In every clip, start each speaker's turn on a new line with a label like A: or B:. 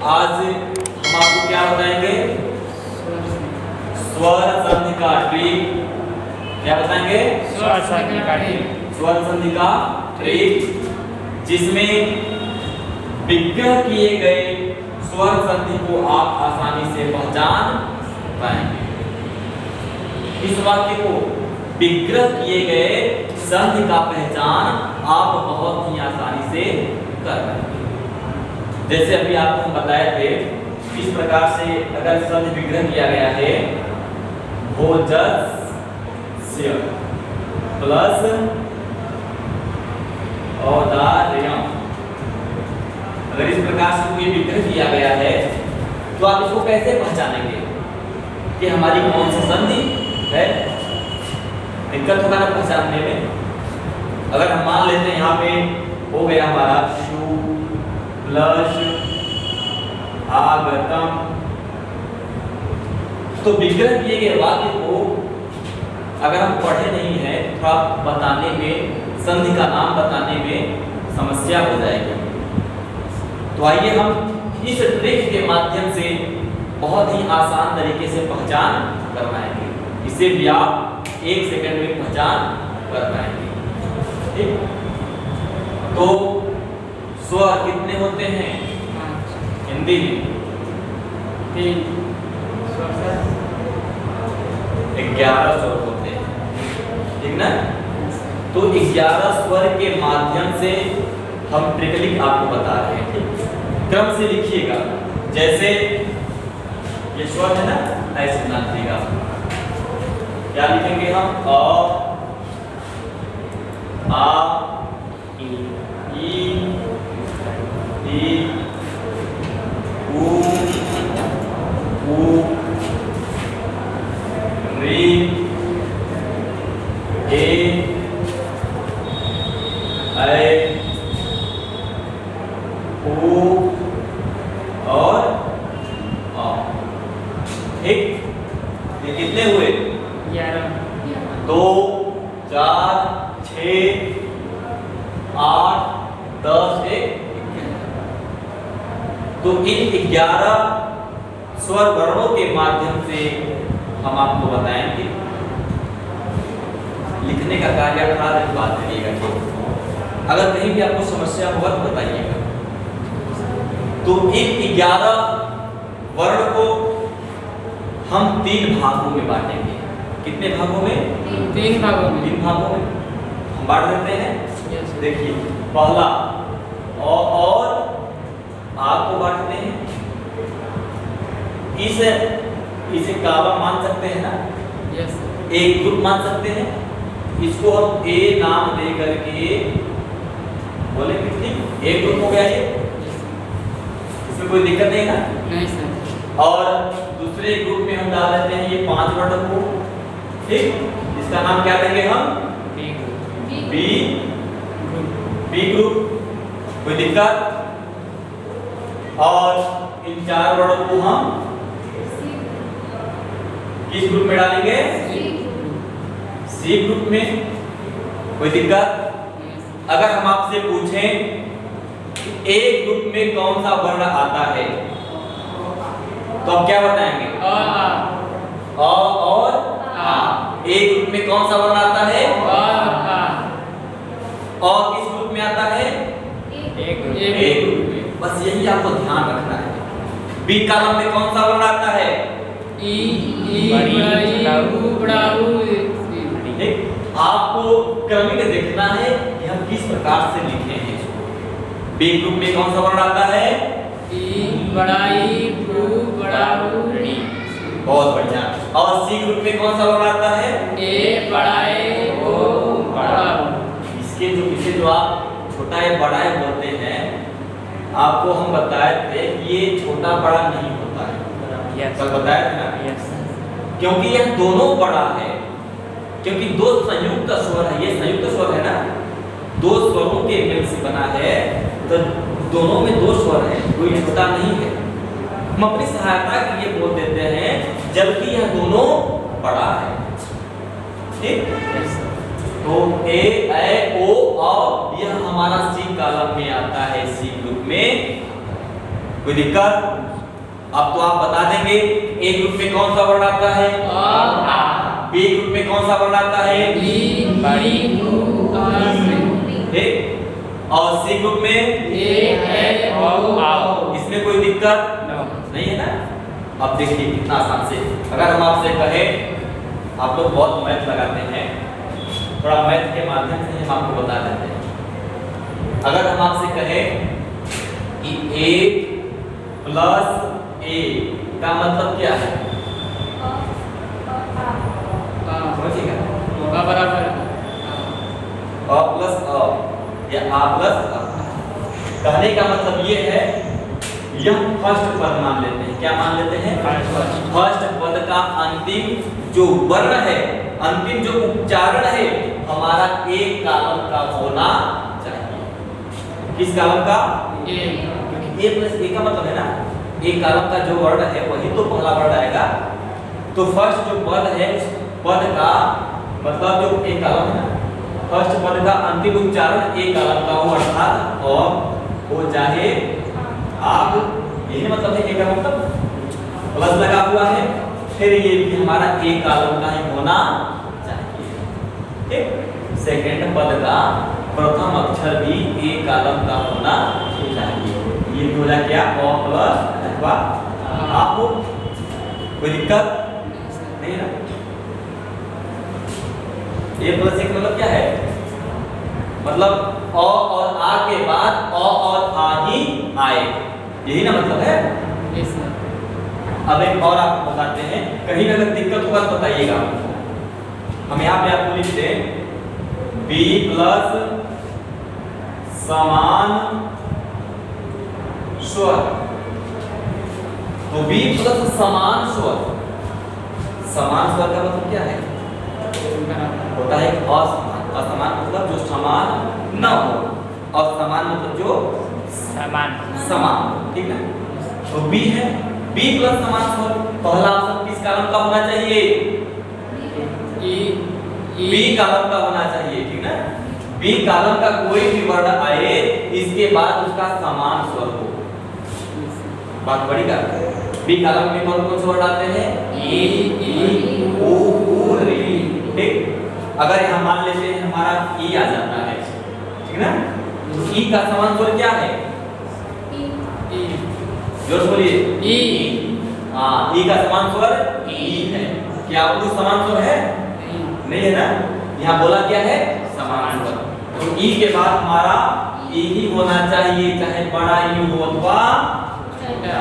A: आज हम आपको क्या बताएंगे? स्वर संधि का ट्रिक। क्या बताएंगे?
B: स्वर संधि का ट्रिक।
A: स्वर संधि का ट्रिक, जिसमें विग्रह किए गए स्वर संधि को आप आसानी से पहचान पाएंगे। इस वाक्य को विग्रह किए गए संधि का पहचान आप बहुत ही आसानी से कर पाएंगे। जैसे अभी आपको हम बताए थे, इस प्रकार से अगर संधि विग्रह किया गया है, भोजस्य प्लस औदार्यम, अगर इस प्रकार से कोई विग्रह किया गया है तो आप इसको कैसे पहचानेंगे कि हमारी कौन सी संधि है? दिक्कत होगा ना पहचानने में। अगर हम मान लेते हैं यहाँ पे हो गया हमारा शु प्लस आगतम, तो विग्रह किए गए वाक्य को अगर हम पढ़े नहीं है तो आप बताने में, संधि का नाम बताने में समस्या हो जाएगी। तो आइए हम इस ट्रिक के माध्यम से बहुत ही आसान तरीके से पहचान कर पाएंगे। इसे भी आप 1 सेकंड में पहचान कर पाएंगे। ठीक? तो स्वर कितने होते हैं हिंदी में? 11 स्वर होते हैं, ठीक ना? तो 11 स्वर के माध्यम से हम ट्रिक आपको बता रहे हैं। ठीक? क्रम से लिखिएगा, जैसे ये स्वर है ना, ऐसे ना लिखिएगा। क्या लिखेंगे हम? अ, आ, ई, उ, रे, ए, ऐ, ओ और आ। ठीक? ये कितने हुए? 2, 4, 6, 8, 10, 1। तो इन 11 स्वर वर्णों के माध्यम से हम आपको बताएंगे। लिखने का कार्य थोड़ा बात करिएगा। अगर कहीं भी आपको समस्या होगा तो बताइएगा। तो इन 11 वर्ण को हम 3 भागों में बांटेंगे। कितने भागों में?
B: 3 भागों में।
A: 3 भागों में हम बांट देते हैं। देखिए, पहला और आपको बांटते हैं। इसे काबा मान सकते हैं ना?
B: यस।
A: एक ग्रुप मान सकते हैं। इसको हम ए नाम दे करके बोले कितनी? एक ग्रुप हो गया ये। इसमें कोई दिक्कत नहीं ना?
B: नहीं सर।
A: और दूसरे ग्रुप में हम डाल देते हैं ये 5 वर्ण को। ठीक? इसका नाम क्या देंगे हम? B group. कोई दिक्कत? और इन 4 वर्णों को हम किस ग्रुप में डालेंगे? सी ग्रुप में। कोई दिक्कत? अगर हम आपसे पूछें कि ए ग्रुप में कौन सा वर्ण आता है तो आप क्या बताएंगे? अ और आ। ए ग्रुप में कौन सा वर्ण आता है? और किस ग्रुप में आता है? ए ग्रुप में। बस यही आपको ध्यान रखना है। बी कॉलम में कौन सा वर्ण आता है? ठीक? आपको क्रमिक देखना है कि हम किस प्रकार से लिखे हैं इसको। बी ग्रुप में कौन सा वर्ण आता है? बहुत बढ़िया। और सी ग्रुप में कौन सा वर्ण आता है? इसे जो आप छोटा या बड़ा है बोलते हैं, आपको हम बताए थे कि ये छोटा बड़ा नहीं होता है। कल बताया था ना? क्योंकि यह दोनों बड़ा है, क्योंकि 2 संयुक्त स्वर है। ये संयुक्त स्वर है ना, 2 स्वरों के मेल से बना है, तो दोनों में 2 स्वर है, कोई छोटा नहीं है। हम अपनी सहायता के लिए बोल देते हैं जबकि यह दोनों बड़ा है। ठीक? तो ए, ऐ, ओ, औ यह हमारा सी कॉलम में आता है, सी ग्रुप में। कोई दिक्कत? अब तो आप बता देंगे ए ग्रुप में कौन सा वर्ण आता है, बी ग्रुप में कौन सा वर्ण आता है, ठीक, और सी ग्रुप में इसमें कोई दिक्कत नहीं है ना? अब देखिए कितना आसान से, अगर हम आपसे कहें, आप लोग बहुत मैथ लगाते हैं, थोड़ा मैथ के माध्यम से हम आपको बता देते हैं। अगर हम आपसे कहें कि a प्लस a का मतलब क्या है, समझिएगा,
B: बराबर
A: a प्लस a या a प्लस a, कहने का मतलब ये है, यह फर्स्ट पद मान लेते हैं। क्या मान लेते हैं? फर्स्ट पद का अंतिम जो वर्ण है, अंतिम जो उच्चारण है, हमारा एक कालम का होना चाहिए। किस कालम का? क्योंकि ए प्लस ए का मतलब है ना, एक कालम का जो वर्ण है वही तो पहला वर्ण आएगा। तो फर्स्ट जो पद है, उस पद का मतलब जो एक कालम है ना, फर्स्ट पद का अंतिम उच्चारण एक कालम का हो, अर्थात और वो चाहे आप, यही मतलब है, एक का मतलब प्लस लगा हुआ है, फिर ये भी हमारा एक कालम का ही होना चाहिए। ठीक, सेकंड पद का प्रथम अक्षर भी एक कालम का होना चाहिए। ये भी हो जाए क्या, अ प्लस अथवा आप, कोई दिक्कत नहीं ना? ए प्लस एक मतलब क्या है, मतलब अ और आ के बाद अ और आ ही आए, यही ना मतलब है। अब एक और आपको बताते हैं, कहीं अगर दिक्कत होगा तो बताइएगा। हम यहाँ पे आपको लिखते हैं बी प्लस समान स्वर, तो बी प्लस समान स्वर, समान स्वर का मतलब क्या है, होता है असमान। असमान मतलब जो समान न हो, और समान मतलब जो समान, ठीक है? तो बी है, बी प्लस समान स्वर, पहला ऑप्शन किस कालम का होना चाहिए, बी कालम का होना चाहिए, ठीक ना? बी कालम का कोई भी वर्ण आए, इसके बाद उसका समान स्वर हो, बात बड़ी का। बी कालम में कौन कौन से वर्ड आते हैं, ई ऊ ऊ री, ठीक। अगर यहाँ मान लेते हैं हमारा ई आ जाता है, ठीक ना, तो ई का समान स्वर क्या है, जोर से बोलिए, ई। हाँ, ई का समान स्वर ई है। क्या वो समान स्वर है? नहीं है ना, यहाँ बोला क्या है, समान स्वर। तो ई के बाद हमारा ई ही होना चाहिए, चाहे बड़ा ई हो अथवा छोटा,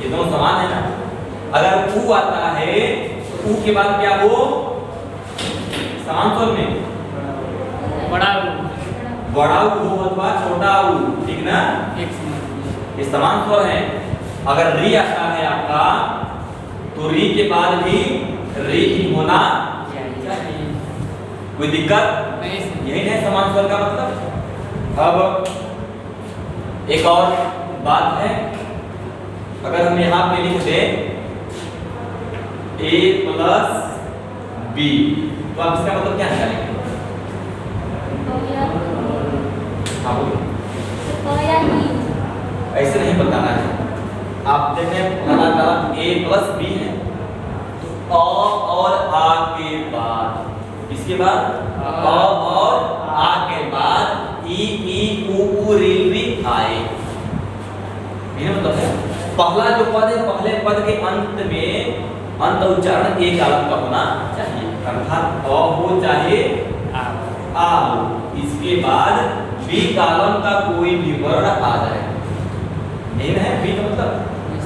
A: ये दोनों समान है ना। अगर ऊ आता है तो ऊ के बाद क्या हो, समान स्वर में बड़ा ऊ हो अथवा छोटा ऊ, ठीक ना, ये समान स्वर है। अगर री आता है आपका, तो री के बाद भी री ही होना चाहिए, कोई दिक्कत नहीं, यही है समान स्वर का मतलब। अब एक और बात है, अगर हम यहाँ पे लिख दें a प्लस b, तो आप इसका मतलब क्या निकालेंगे? हाँ बोलिए, ऐसे नहीं बताना है, आप देखें लगातार a प्लस b है, तो अ और आ के बाद, इसके बाद अ और आ के बाद ई ऊ री आए, ये मतलब है पहला जो पद है, पहले पद के अंत में अंत उच्चारण एक कालम का होना चाहिए, अर्थात अ हो चाहे आ हो, इसके बाद बी कालम का कोई भी वर्ण आ जाए, यही है बी का मतलब।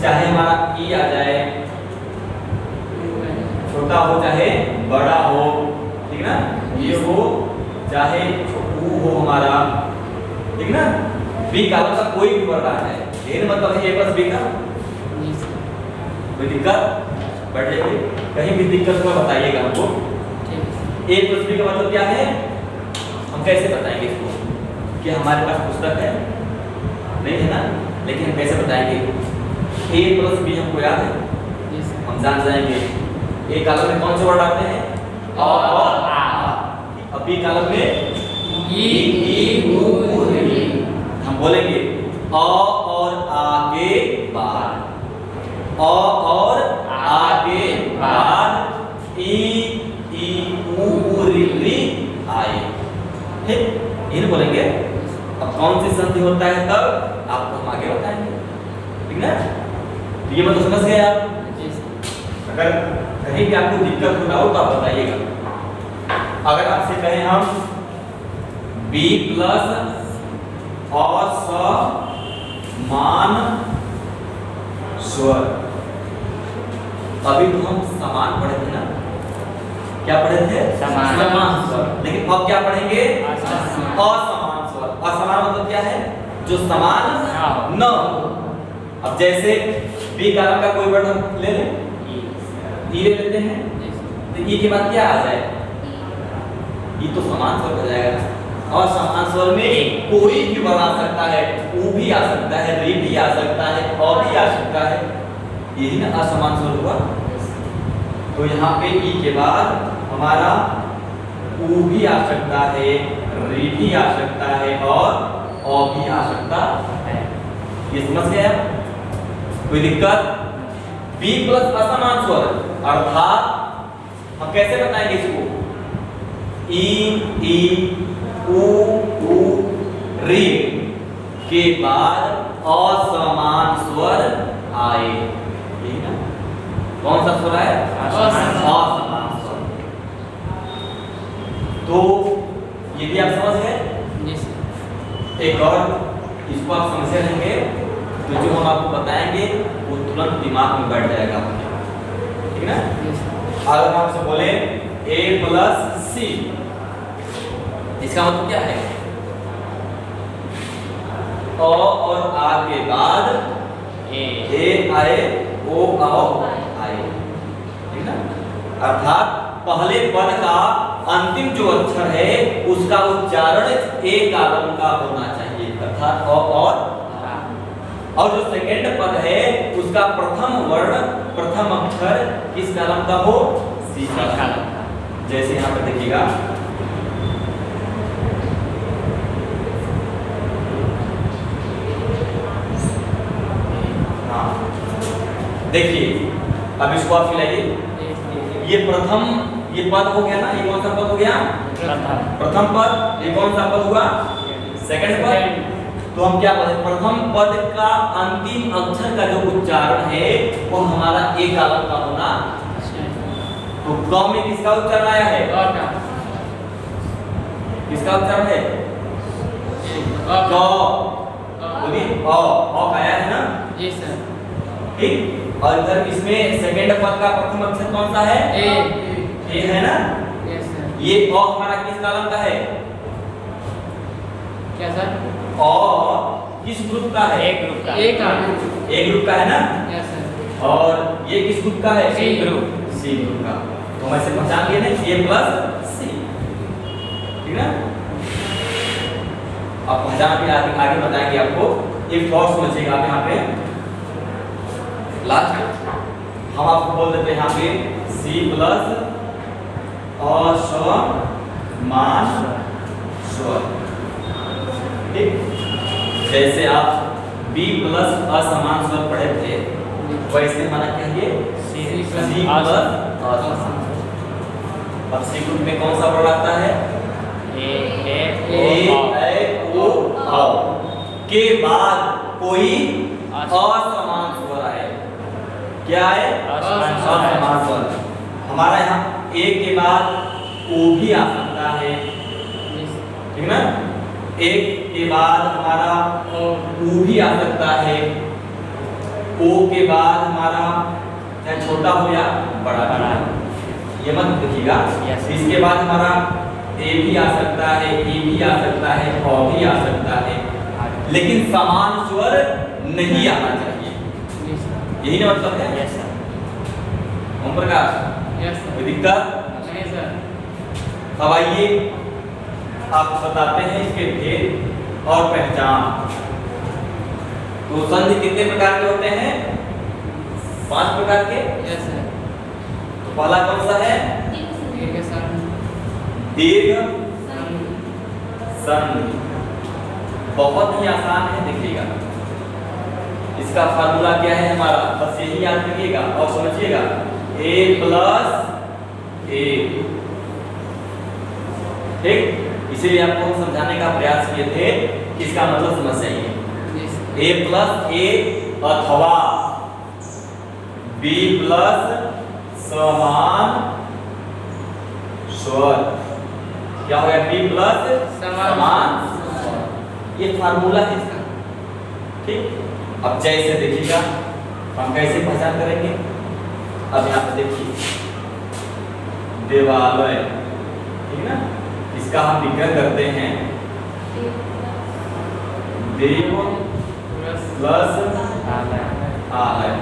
A: चाहे हमारा ई आ जाए, छोटा हो चाहे बड़ा हो, ठीक ना, ये हो चाहे ऊ हो हमारा, ठीक ना, बी कालम का कोई भी वर्ण आ जाए, यही मतलब है ए प्लस बी का। कोई दिक्कत बैठेगी, कहीं भी दिक्कत हुआ बताइएगा हमको। ए प्लस बी का मतलब क्या है, हम कैसे बताएंगे इसको, कि हमारे पास पुस्तक है नहीं है ना, लेकिन हम कैसे बताएंगे? ए प्लस बी हमको याद है, हम जान जाएंगे ए कालम में कौन से वर्ड आते हैं, अ और आ, और बी कालम में ई ऊ री। हम बोलेंगे अ और आ के बाद, और आगे बाद ई ई ऊ री आए। ठीक, इन बोलेंगे। अब कौन सी संधि होता है तब आपको हम आगे बताएंगे, ठीक ना। तो ये मतलब समझ गए आप। अगर कहीं भी आपको दिक्कत हो तो आप बताइएगा। अगर आपसे कहें हम B प्लस और समान स्वर, अभी तो हम समान पढ़े थे ना, क्या पढ़े थे?
B: समान
A: स्वर। लेकिन अब क्या पढ़ेंगे? असमान स्वर। असमान मतलब क्या है? जो समान न हो। अब जैसे बी कालम का कोई वर्ड हम ले लें, ई ले लेते हैं, तो ई के बाद क्या आ जाए? ई तो समान स्वर हो जाएगा। और समान स्वर में कोई भी वर्ड आ सकता है, ऊ भी आ सकता है, री भी आ सकता है, अ भी आ सकता है। यही ना असमान स्वर हुआ। तो यहाँ पे ई के बाद हमारा ऊ भी आ सकता है, री भी आ सकता है और अ भी आ सकता है। ये समझ गए आप? कोई दिक्कत? बी प्लस असमान स्वर अर्थात हम कैसे बताएंगे इसको? ई ई ऊ री के बाद असमान स्वर आए। यही ना? कौन सा स्वर है? असमान स्वर। तो ये भी आप समझ गए। एक और इसको आप समझे रहेंगे तो जो हम आपको बताएंगे वो तुरंत दिमाग में बैठ जाएगा, ठीक ना। अगर हम आपसे बोले A प्लस सी, इसका मतलब क्या है? अ और आ के बाद ए आए, ओ आओ आए, ठीक ना। अर्थात पहले पद का अंतिम जो अक्षर है उसका उच्चारण ए कालम का होना चाहिए, अर्थात अ और जो सेकंड पद है उसका प्रथम वर्ण प्रथम अक्षर किस कालम का हो? सी कालम का। जैसे यहाँ पर देखिएगा, हाँ देखिए, अब इसको आप मिलाइए। ये प्रथम ये पद हो गया ना, ये कौन सा पद हो गया? प्रथम पद। ये कौन सा पद हुआ? सेकंड पद। तो हम क्या बोले? प्रथम पद का अंतिम अक्षर का जो उच्चारण है वो हमारा ए कालम का होना। तो क में किसका उच्चारण आया है? किसका उच्चारण है? क। बोलिए अ का आया है ना?
B: जी सर।
A: ठीक। और इधर इसमें सेकंड पद का प्रथम अक्षर कौन सा है? ए है ना?
B: Yes sir.
A: ये अ हमारा किस कालम का है?
B: क्या सर?
A: अ किस ग्रुप का है?
B: ए ग्रुप का। ए
A: ग्रुप का है ना?
B: Yes sir.
A: और ये किस ग्रुप का है?
B: सी ग्रुप।
A: सी ग्रुप का। तो हम ऐसे पहचान लिए ना, ए प्लस सी, ठीक ना। अब पहचान के आगे बताएंगे आपको। एक थॉट समझिएगा आप यहाँ पे। लास्ट हम आपको बोल देते हैं यहाँ पे सी प्लस असमान स्वर, ठीक। जैसे आप बी प्लस असमान स्वर पढ़े थे वैसे हमारा कहिए सी प्लस असमान। अब सी ग्रुप में कौन सा वर्ड आता है? ए ओ औ के बाद कोई असमान स्वर आए। क्या है? असमान स्वर। हमारा यहाँ ए के बाद ओ भी आ सकता है, ठीक ना। एक के बाद हमारा ऊ भी आ सकता है, ओ के बाद हमारा चाहे छोटा हो या बड़ा बड़ा, ये मत देखिएगा। इसके बाद हमारा ए भी आ सकता है, ई भी आ सकता है, अ भी आ सकता है, लेकिन समान स्वर नहीं आना चाहिए। यही ना मतलब है?
B: Yes sir.
A: Om Prakash,
B: yes sir.
A: कोई दिक्कत?
B: नहीं सर।
A: अब आइए आप बताते हैं इसके भेद और पहचान। तो संधि कितने प्रकार के होते हैं? 5 प्रकार के।
B: Yes sir.
A: तो पहला कौन सा है?
B: दीर्घ संधि।
A: दीर्घ संधि बहुत ही आसान है, देखिएगा। इसका फार्मूला क्या है हमारा, बस यही याद रखिएगा और समझिएगा, a प्लस ए। ठीक, इसीलिए आपको हम समझाने का प्रयास किए थे कि इसका मतलब समझ जाइए। a प्लस ए अथवा b प्लस समान स्वर, क्या हो गया, b प्लस समान स्वर, ये फार्मूला है इसका। ठीक, अब जैसे देखिएगा हम कैसे पहचान करेंगे। अब यहाँ पे देखिए देवालय, ठीक ना, इसका हम विग्रह करते हैं देव प्लस आलय।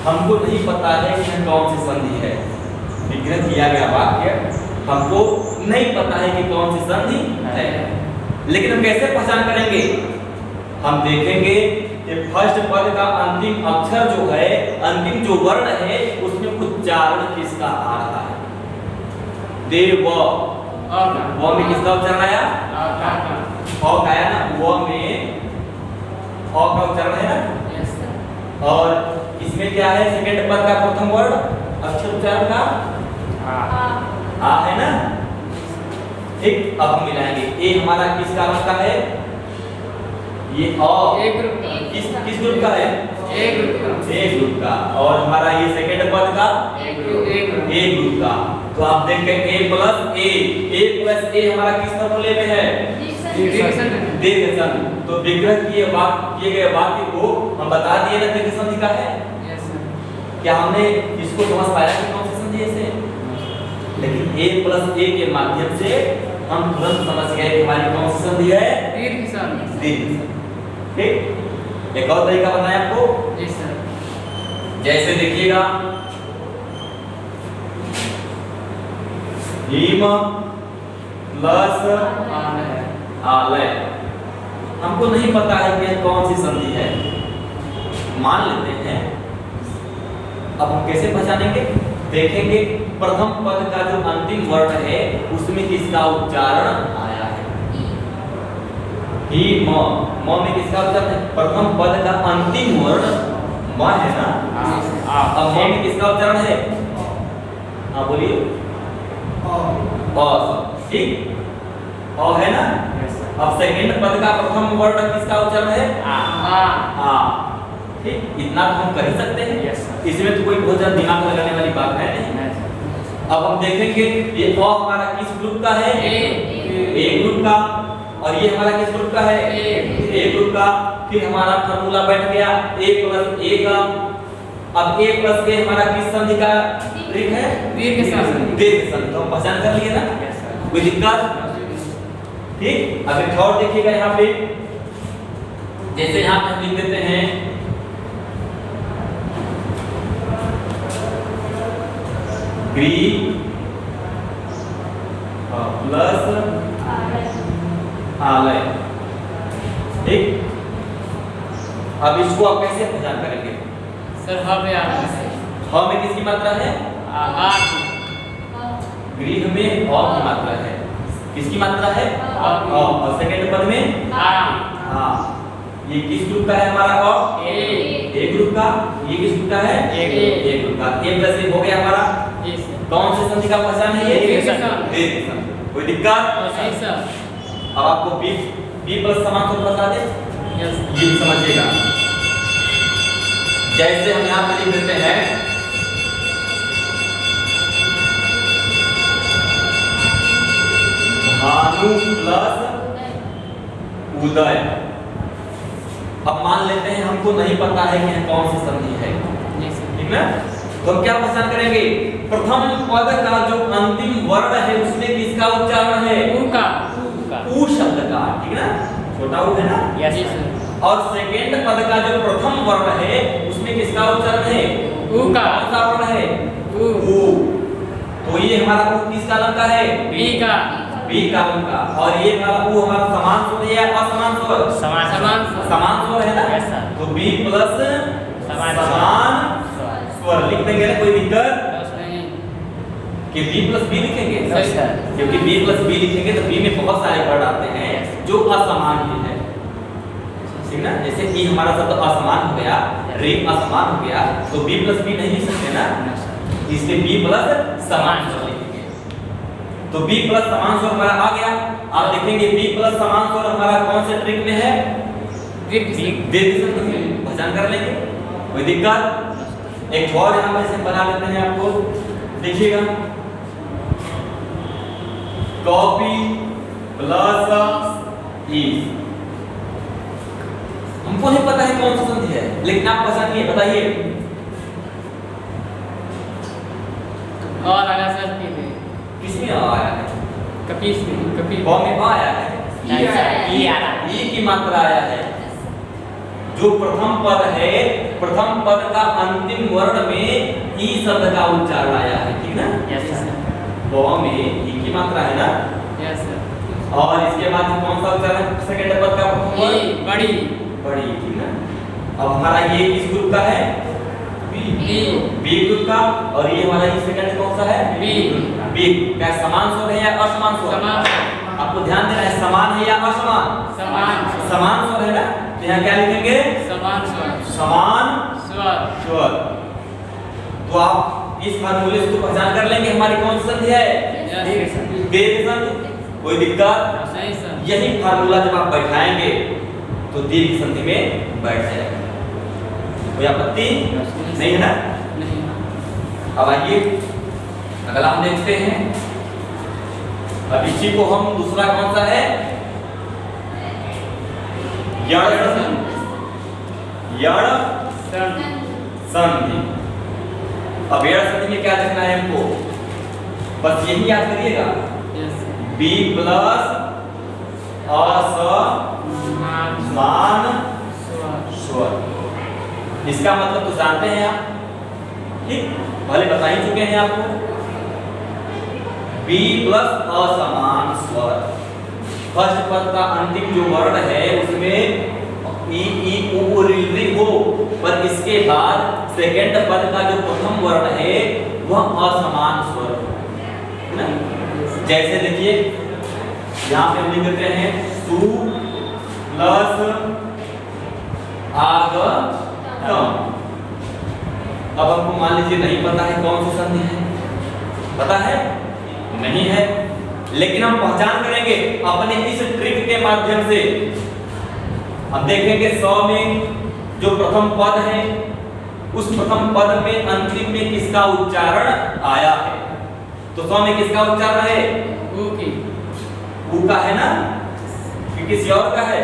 A: हमको नहीं पता है कि यह कौन सी संधि है, विग्रह किया गया वाक्य हमको नहीं पता है कि कौन सी संधि है, लेकिन हम कैसे पहचान करेंगे, हम देखेंगे कि फर्स्ट पद का अंतिम अक्षर जो है, अंतिम जो वर्ण है उसमें उच्चारण किसका आ रहा है। देव व में किसका उच्चारण आया, अ का आया ना, व में अ का उच्चारण है ना, और इसमें क्या है, सेकंड पद का प्रथम वर्ण अक्षर उच्चारण का आ है ना। ठीक, अब हम मिलाएंगे, ए हमारा किस कारण का है, ये किस ग्रुप का है, ए ग्रुप का, और हमारा ये सेकंड पद का ए ग्रुप का। तो आप देखें ए प्लस ए हमारा किस फॉर्मूले में है, दीर्घ संधि। तो विग्रह किए गए वाक्य को हम बता दिए ना दीर्घ संधि का है। क्या हमने इसको समझ पाया कि कौन सी संधि है इसे, लेकिन a प्लस ए के माध्यम से हम तुरंत समझ गए कि हमारी कौन सी संधि है, दीर्घ संधि। ठीक, एक और तरीका बताएं आपको, जी सर, जैसे देखिएगा भीम प्लस आलय, हमको नहीं पता है कि कौन सी संधि है, मान लेते हैं। अब हम कैसे पहचानेंगे, देखेंगे प्रथम पद का जो अंतिम वर्ण है उसमें किसका उच्चारण आया है, ही म में किसका उच्चारण है, प्रथम पद का अंतिम वर्ण म है ना, अब म में किसका उच्चारण है, हाँ बोलिए, ठीक, अ है ना। अब सेकंड पद का प्रथम वर्ण किसका उच्चारण है, आ। ठीक, इतना तो हम कर ही सकते हैं, इसमें तो कोई बहुत ज्यादा दिमाग लगाने वाली बात है नहीं। अब हम देखेंगे ये अ हमारा किस ग्रुप का है, ए ग्रुप का, और ये हमारा किस ग्रुप का है, ए ग्रुप का। फिर हमारा फार्मूला बैठ गया a प्लस ए का। अब a प्लस ए हमारा किस संधि का दीर्घ है, दीर्घ संधि। तो हम पहचान कर लिए ना, कोई दिक्कत। ठीक, अब एक और देखिएगा यहाँ पे, जैसे यहाँ पे हम लिख देते हैं ग्री प्लस आलय। ठीक, अब इसको आप कैसे पहचान करेंगे
B: सर, ह
A: में किसकी मात्रा है, गृह में अ की मात्रा है, किसकी मात्रा है, और सेकंड पद में आ। ये किस ग्रुप का है हमारा, ए ग्रुप का। ये किस ग्रुप का है, ए ग्रुप का। ए प्लस ए हो गया हमारा, कौन से संधि का पहचान है ये, दीर्घ संधि। कोई दिक्कत। अब आपको बी प्लस समान स्वर बता दे, ये भी समझिएगा। जैसे हम यहाँ पे लिख देते हैं भानु प्लस उदय। अब मान लेते हैं हमको नहीं पता है कि कौन सी संधि है, ठीक ना। तो हम क्या पहचान करेंगे, प्रथम पद का जो अंतिम वर्ण है उसमें किसका उच्चारण है, उ शब्द का, ठीक ना, छोटा उ है ना।
B: Yes sir.
A: और सेकंड पद का जो प्रथम वर्ण है उसमें किसका उच्चारण है,
B: उ का।
A: कौन सा वर्ण है, उ। तो ये हमारा उ किस कालम का है,
B: बी का।
A: बी कालम का। और ये हमारा उ हमारा समान स्वर है या असमान स्वर, समान स्वर है ना।
B: Yes sir.
A: तो बी प्लस समान स्वर लिख देंगे ना, कोई दिक्कत कि b प्लस बी लिखेंगे, क्योंकि b प्लस बी लिखेंगे तो b में बहुत सारे वर्ड आते हैं जो असमान ही है। ठीक ना। जैसे ई हमारा शब्द असमान हो गया, रे असमान हो गया, तो बी प्लस बी नहीं लिख सकते ना, इसलिए बी प्लस समान स्वर लिखेंगे। तो बी प्लस समान स्वर हमारा आ गया। आप देखेंगे बी प्लस समान स्वर हमारा कौन से ट्रिक में है, दीर्घ संधि में, पहचान कर लेंगे, कोई दिक्कत। एक और यहाँ पर बना लेते हैं, आपको देखिएगा, कॉपी प्लस इज। हमको नहीं पता है कौन सा संधि है, लेकिन आप पहचानिए, बताइए।
B: और आया सर
A: किसमें आया है,
B: कपीस में, कपी
A: ब में आया है, ई की मात्रा आया है। जो प्रथम पद है, प्रथम पद का अंतिम वर्ण में ई शब्द का उच्चारण आया है, ठीक ना।
B: Yes sir.
A: ब में ई की मात्रा है ना।
B: Yes sir.
A: और इसके बाद कौन सा उच्चारण, सेकंड पद का प्रथम
B: ई
A: पद
B: बड़ी,
A: बड़ी, ठीक ना। अब हमारा ये किस ग्रुप का है, बी ग्रुप का। और ये हमारा ये सेकंड कौन सा है, बी। क्या समान स्वर है या असमान स्वर,
B: समान।
A: आपको ध्यान देना है, समान है या असमान,
B: समान,
A: समान स्वर है ना। तो यहाँ क्या लिखेंगे,
B: समान स्वर,
A: समान
B: स्वर।
A: स्वर। तो आप इस फार्मूले से तो पहचान कर लेंगे हमारी कौन सी संधि है, दीर्घ संधि। कोई दिक्कत
B: सही सर।
A: यही फार्मूला जब आप बैठाएंगे तो दीर्घ संधि में बैठ जाएगा, कोई आपत्ति नहीं है ना।
B: नहीं।
A: अब आइए अगला हम देखते हैं। अब इसी को हम दूसरा कौन सा है, यण संधि। अब यण संधि में क्या देखना है हमको, बस यही याद करिएगा, बी प्लस असमान स्वर। इसका मतलब तो जानते हैं आप, ठीक, पहले बता ही चुके हैं आपको। बी प्लस असमान स्वर, फर्स्ट पद का अंतिम जो वर्ण है उसमें ई ई उ री हो, पर इसके बाद सेकंड पद का जो प्रथम वर्ण है वह असमान स्वर है ना। जैसे देखिए यहाँ पे हम लिख देते हैं सु प्लस आगतम। अब हमको मान लीजिए नहीं पता है कौन सी संधि है, पता है नहीं है, लेकिन हम पहचान करेंगे अपने इस ट्रिक के माध्यम से। अब देखेंगे 100 में जो प्रथम पद है उस प्रथम पद में अंतिम में किसका उच्चारण आया है। तो 100 में किसका उच्चारण है, ऊ का है ना, कि किसी और का है,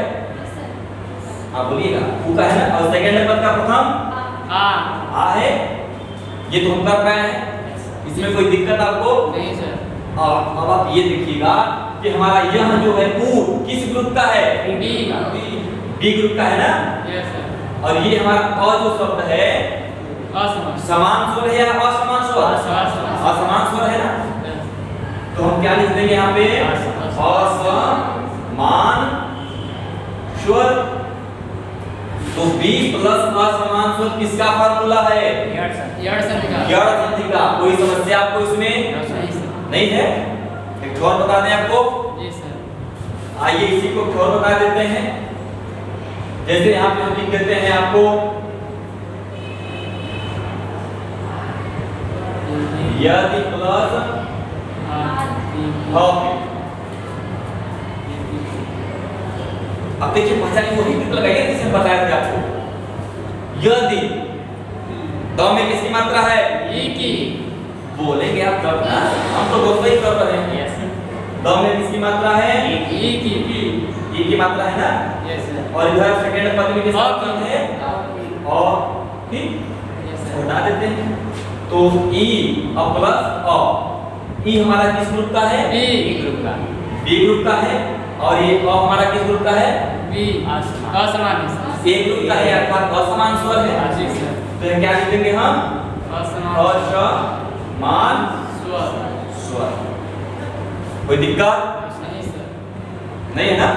A: हाँ बोलिएगा, ऊ का है ना। और सेकंड पद का प्रथम आ है, ये तो हम कर पाए हैं, इसमें कोई दिक्कत आपको
B: नहीं सर।
A: अब आप ये देखिएगा कि हमारा यह जो है ऊ किस ग्रुप का है, बी ग्रुप का है ना।
B: Yes sir.
A: और ये हमारा अ जो शब्द है
B: असमान,
A: समान स्वर है या असमान स्वर, असमान स्वर है ना। तो हम क्या लिख देंगे यहाँ पे, असमान स्वर। तो बी प्लस असमान स्वर किसका फार्मूला है,
B: यण
A: संधि का। कोई समस्या आपको इसमें नहीं है। एक और बता दें आपको,
B: जी सर।
A: आइए इसी को और बता देते हैं। जैसे यहाँ पे हम लिख देते हैं आपको यदि प्लस अब देखिए पहचान वही ट्रिक लगाइए जिसे हम बताया थे आपको। यदि द में किसकी मात्रा है,
B: ई की।
A: बोलेंगे आप कब ना, हम तो दोस्तों ही कर रहे हैं।
B: यस
A: द में किसकी मात्रा है,
B: ई की।
A: ई की मात्रा है ना।
B: Yes sir.
A: और इधर सेकंड पद में किसका पद है, और ठीक
B: यस सर।
A: हटा देते हैं। तो ई और प्लस अ, ई हमारा किस ग्रुप का है,
B: बी ग्रुप का।
A: बी ग्रुप का है। और ये अ हमारा किस ग्रुप का है,
B: बी असमान।
A: ए ग्रुप का है, अर्थात असमान स्वर है।
B: जी सर।
A: तो ये क्या लिखेंगे हम,
B: असमान
A: स्वर। कोई दिक्कत
B: नहीं सर।
A: नहीं है ना।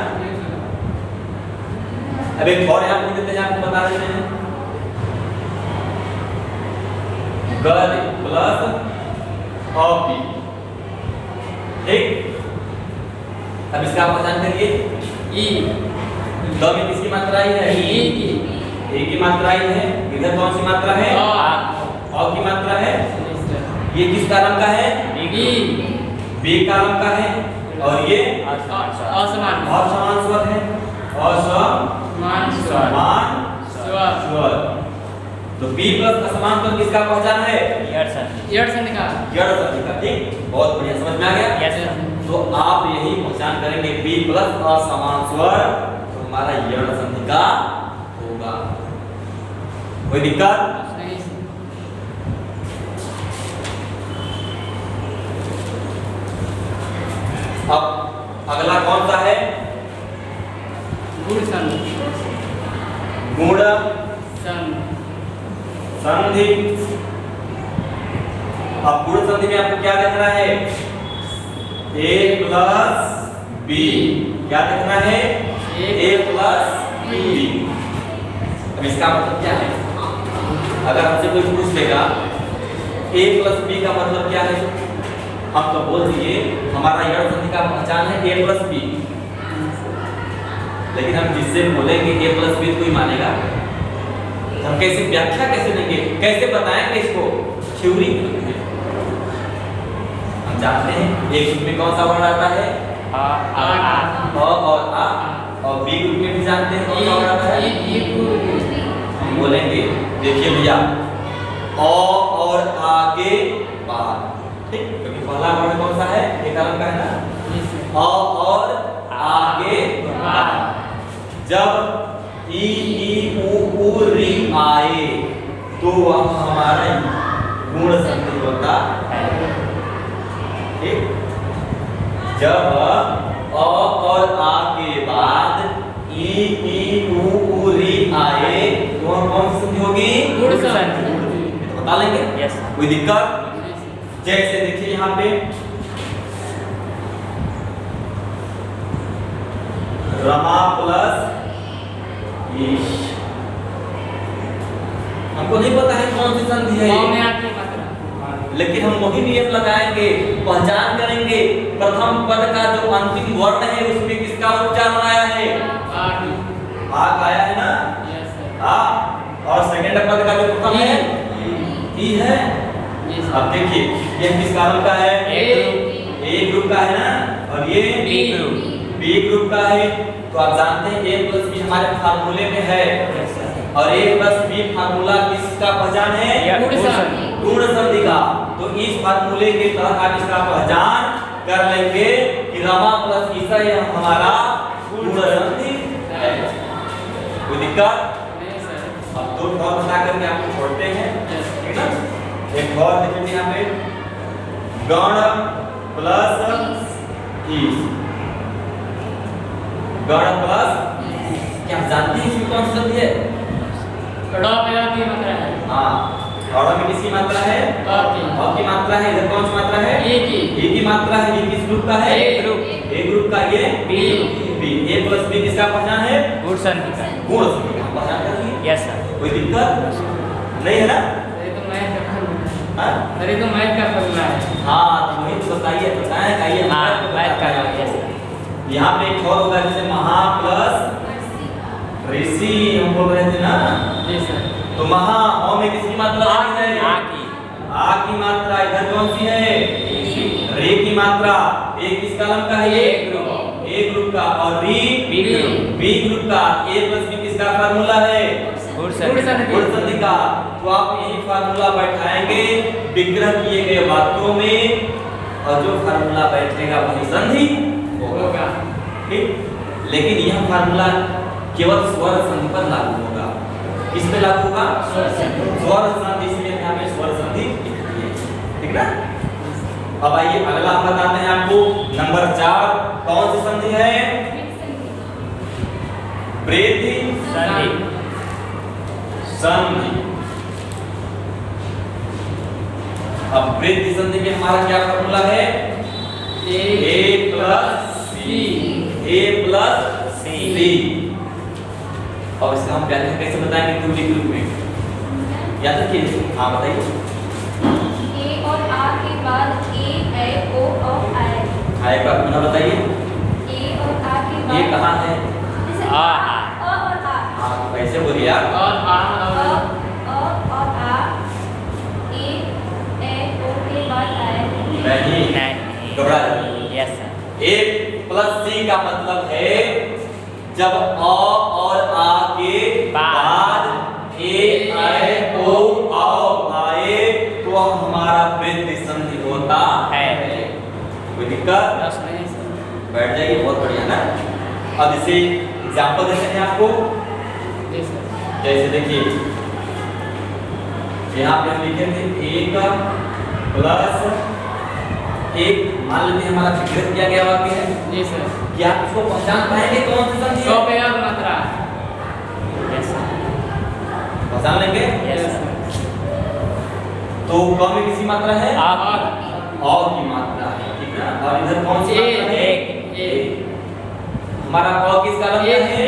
A: अब एक और यहाँ लिख देते हैं, आपको बता देते हैं, गद प्लस ऑपी। ठीक, अब इसका आप पहचान करिए।
B: ई
A: द में किसकी मात्रा आई है, ए की मात्रा ही है। इधर कौन सी मात्रा है? अ की मात्रा है। ये किस कालम का है? बी कालम का है। और ये
B: असमान
A: असमान स्वर है। असमान स्वर। तो बी प्लस असमान स्वर किसका पहचान है?
B: यड़ संधि का।
A: जड़ संधि का। ठीक, बहुत बढ़िया, समझ में आ गया।
B: Yes sir.
A: तो आप यही पहचान करेंगे बी प्लस असमान स्वर तो हमारा यड़ संधि का होगा। कोई दिक्कत?
B: नहीं सर।
A: अब अगला कौन सा है?
B: गुण संधि।
A: गुण
B: संधि।
A: संधि। अब गुण संधि में आपको क्या देखना है? a plus B. क्या देखना है? a plus B. अब इसका मतलब क्या है? अगर हमसे कोई पूछ लेगा a प्लस बी का मतलब क्या है, हम तो बोल दिए हमारा यड़ संधि का पहचान है a प्लस बी। लेकिन हम जिससे बोलेंगे a प्लस बी कोई मानेगा? हम कैसे व्याख्या कैसे देंगे, कैसे बताएंगे इसको? थ्योरी में हम जानते हैं एक ग्रुप में कौन सा वर्ण आता है? अ और आ। और बी ग्रुप में भी जानते हैं कौन सा वर्ण आता है? हम बोलेंगे देखिए भैया अ और आ के बाद। ठीक, क्योंकि पहला वर्ण कौन सा है? एक कालम का है ना। अ और आ के बाद। जब ई ऊ री आए तो वह हमारा गुण संधि होता है। ठीक, जब अ और आ के बाद ई ऊ री आए तो वह कौन सी संधि होगी?
B: गुण संधि।
A: तो बता लेंगे।
B: यस।
A: कोई दिक्कत? जैसे देखिए यहाँ पे रमा प्लस ईश। हमको नहीं पता है कौन सी संधि है
B: में आती मात्रा।
A: लेकिन हम वही नियम लगाएंगे, पहचान करेंगे प्रथम पद का जो अंतिम वर्ण है उसमें किसका उच्चारण आया है? आ आया है ना।
B: Yes sir.
A: आ। और सेकंड पद का जो प्रथम है ई है।
B: यस।
A: अब देखिए ये किस कालम का है? ए ग्रुप का है ना। और ये बी ग्रुप का है। तो आप जानते हैं a प्लस बी हमारे फार्मूले में है। और a प्लस बी फार्मूला किसका पहचान है? गुण संधि का। तो इस फार्मूले के तहत आप इसका पहचान कर लेंगे कि रमा प्लस ईसा यह हमारा गुण संधि है। कोई दिक्कत?
B: नहीं सर।
A: अब दो और बता करके आपको छोड़ते हैं। ठीक ना। एक और देखिए यहाँ पे गण प्लस ईस। गण प्लस क्या आप जानते हैं इसमें कौन सी संधि है?
B: ड़ पे आ की मात्रा है।
A: हाँ, ड़ में किसकी मात्रा है?
B: अ
A: की मात्रा है। इधर कौन सी मात्रा है?
B: ए की
A: मात्रा है। ये किस ग्रुप का है?
B: ए ग्रुप
A: का। ये
B: बी।
A: a प्लस बी किसका पहचान है?
B: गुण संधि का।
A: गुण संधि का पहचान कर लिए।
B: Yes sir.
A: कोई दिक्कत नहीं है ना?
B: अरे तो मैथ का फॉर्मूला है।
A: हाँ?
B: अरे तो मैथ का फॉर्मूला है।
A: हाँ, तो वही तो बताइए, बताएं कहिए।
B: हाँ, मैथ का। Yes sir.
A: यहाँ पे एक और होगा जैसे महा प्लस ऋषि हम बोल रहे थे ना।
B: जी सर।
A: तो महा औ में किसकी मात्रा है? आ की मात्रा। इधर कौन सी है? रे की मात्रा। ए किस कालम का है? ए ग्रुप का। और री बी ग्रुप का। ए प्लस बी किसका फार्मूला है?
B: गुण संधि
A: का। तो आप यही फार्मूला बैठाएंगे विग्रह किए गए वाक्यों में और जो फार्मूला बैठेगा वही संधि होगा। ठीक, लेकिन यह फार्मूला केवल स्वर संधि पर लागू होगा। किस पे लागू होगा? स्वर संधि। इसलिए यहाँ पे स्वर संधि लिख दिए। ठीक ना। अब आइए अगला हम बताते हैं आपको नंबर 4 कौन सी संधि है? वृद्धि संधि। अब वृद्धि संधि में हमारा क्या फार्मूला है? a प्लस सी। और इसका हम व्याख्या कैसे बताएंगे? टू ग्रुप में याद रखिए। हाँ बताइए।
C: ए और आ के बाद ए है ओ और आए।
A: हाँ, एक बार पुनः बताइए।
C: ए और आ के बाद
A: ये कहाँ है?
C: जैसे
B: आ
C: और आ।
A: हाँ, कैसे बोलिए आप?
B: और आ
C: और आ ए ओ के बाद आए
A: नहीं,
B: नहीं।
A: घबरा जाइए।
B: Yes sir.
A: A plus C का मतलब है जब अ और आ के बाद ए ऐ ओ औ आए तो हमारा वृद्धि संधि होता है। कोई दिक्कत?
B: दस नहीं सर।
A: बैठ जाइए, बहुत बढ़िया ना। अब इसे एग्जाम्पल देते हैं आपको।
B: जी सर।
A: जैसे देखिए यहाँ पे हम लिखेंगे ए का प्लस एक, मान लेते हैं हमारा विग्रह किया गया वाक्य है।
B: जी सर।
A: क्या आप इसको पहचान पाएंगे कौन सी संधि
B: सौ
A: है?
B: पे याद मात्रा। Yes sir.
A: पहचान लेंगे?
B: Yes sir.
A: तो क में किसी मात्रा है?
B: आप
A: अ की मात्रा है, ठीक ना। और इधर कौन सी मात्रा है?
B: एक
A: हमारा अ किस कालम का है?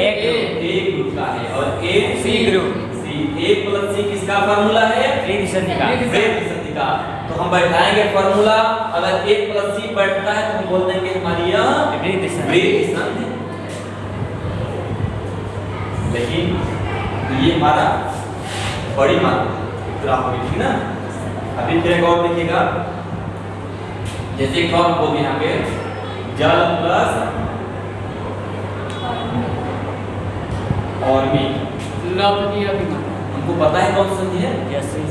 B: एक
A: ग्रुप का है। और ए
B: सी ग्रुप।
A: सी, ए प्लस सी किसका फार्मूला है?
B: वृद्धि संधि का।
A: वृद्धि संधि का। तो हम बैठाएंगे फार्मूला, अगर ए प्लस सी बैठता है तो हम बोल देंगे हमारी यह
B: वृद्धि संधि।
A: वृद्धि संधि। लेकिन ये हमारा बड़ी मात्रा होगी, ठीक ना। अभी फिर एक और देखिएगा, जैसे एक और बोल यहाँ पे जल प्लस और भी
B: लवणीय भी मात्रा।
A: हमको पता है कौन सी संधि है?
B: Yes sir.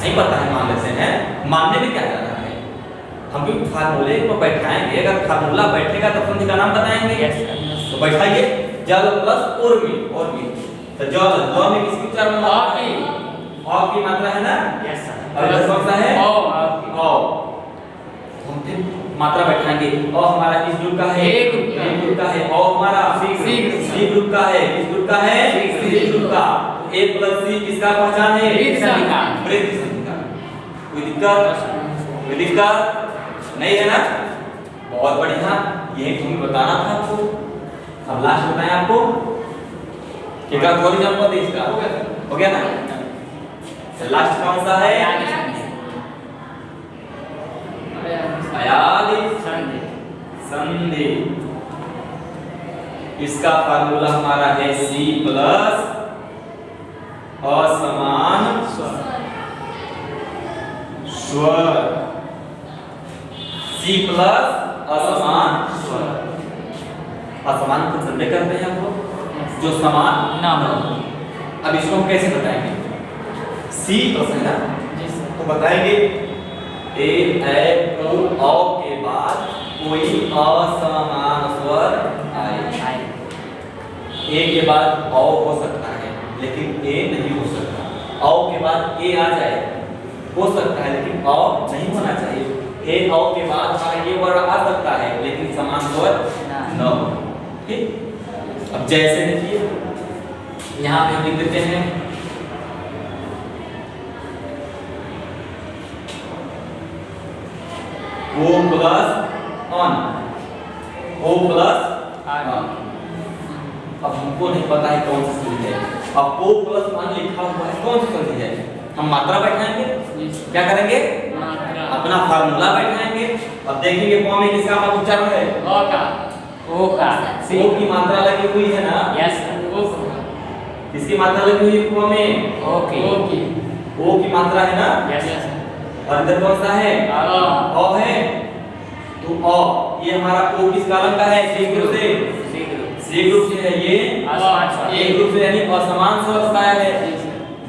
A: नहीं पता है, मान लेते हैं। मानने में क्या जा रहा है? हम भी फार्मूले को बैठाएंगे, अगर फार्मूला बैठेगा तो संधि का नाम बताएंगे।
B: Yes sir.
A: तो बैठाइए जल प्लस उर्मी। तो जल ज में किसकी उच्चारण होगा? अ की मात्रा है ना।
B: Yes sir.
A: और इधर कौन सा है?
B: ओ।
A: हम फिर मात्रा बैठाएंगे। अ हमारा किस ग्रुप का है?
B: ए ग्रुप का।
A: ए ग्रुप का है। अ हमारा सी ग्रुप का है। किस ग्रुप का है? सी ग्रुप का। ए प्लस सी किसका पहचान है?
B: वृद्धि संधि का।
A: वृद्धि संधि का। कोई दिक्कत? कोई दिक्कत नहीं है ना। बहुत बढ़िया, यही तुम्हें बताना था आपको। अब लास्ट बताएं आपको कि का थोड़ी एग्जांपल दे इसका। हो गया ना। लास्ट कौन सा है? अयादि
B: संधि।
A: संधि। इसका फार्मूला हमारा है सी प्लस असमान स्वर। सी प्लस असमान स्वर। असमान को संदेह करते हैं हम लोग, जो समान
B: ना हो।
A: अब इसको हम कैसे बताएंगे? सी प्लस है ना,
B: जी सर।
A: तो बताएंगे ए ऐ ओ औ के बाद कोई असमान स्वर आए। ए के बाद औ हो सकता है लेकिन ए नहीं हो सकता। औ के बाद ए आ जाए हो सकता है लेकिन औ नहीं होना चाहिए। ए औ के बाद हमारा ये वर्ड आ सकता है लेकिन समान स्वर न हो। ठीक। अब जैसे देखिए यहाँ पे हम लिख देते हैं O plus on. O plus on. अब हमको नहीं पता है कौन सी संधि है। अब O प्लस ऑन लिखा हुआ है, कौन सी संधि है? हम मात्रा बैठाएंगे। क्या करेंगे? अपना फार्मूला बैठाएंगे। अब देखेंगे प में किसका उच्चारण है?
B: ओ का।
A: O की मात्रा लगी हुई है ना।
B: Yes sir.
A: किसकी मात्रा लगी हुई है प में?
B: ओके।
A: O की मात्रा है ना।
B: Yes sir.
A: और इधर कौन सा है?
B: अ
A: है। तो अ ये हमारा O किस कालम का है? सी ग्रुप से। सी ग्रुप से है ये। ए ग्रुप से यानी असमान स्वर का है।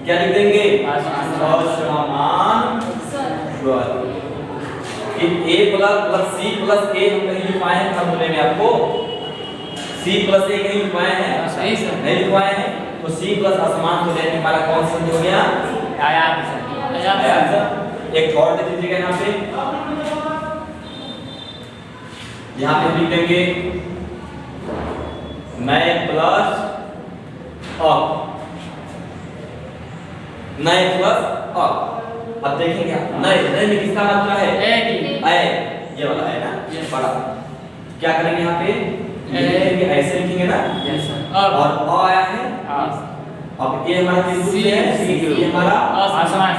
A: क्या लिख देंगे? असमान स्वर। ए प्लस सी प्लस ए हम कहीं लिखवाए हैं फार्मूले में आपको? सी प्लस ए कहीं लिखवाए हैं?
B: सही सर।
A: नहीं लिखवाए हैं। तो सी प्लस असमान स्वर यानी हमारा कौन सा संधि हो गया?
B: आयात।
A: एक और देख लीजिएगा यहाँ पे लिख देंगे नए प्लस अब देखेंगे नए में किसका मात्रा है? ये वाला है ना। बड़ा क्या करेंगे यहाँ पे? ऐसे लिखेंगे ना। और अ आया है। अब ये हमारा किस ग्रुप से है? ये हमारा असमान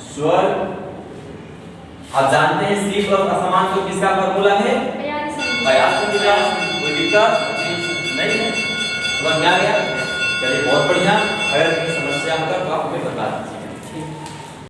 A: स्वर। आप जानते हैं सी प्लस असमान स्वर किसका फार्मूला है? कोई दिक्कत नहीं सही है, समझ में आ गया? चलिए बहुत बढ़िया। अगर कहीं समस्या होगा तो आप हमें बता दीजिएगा।
B: ठीक।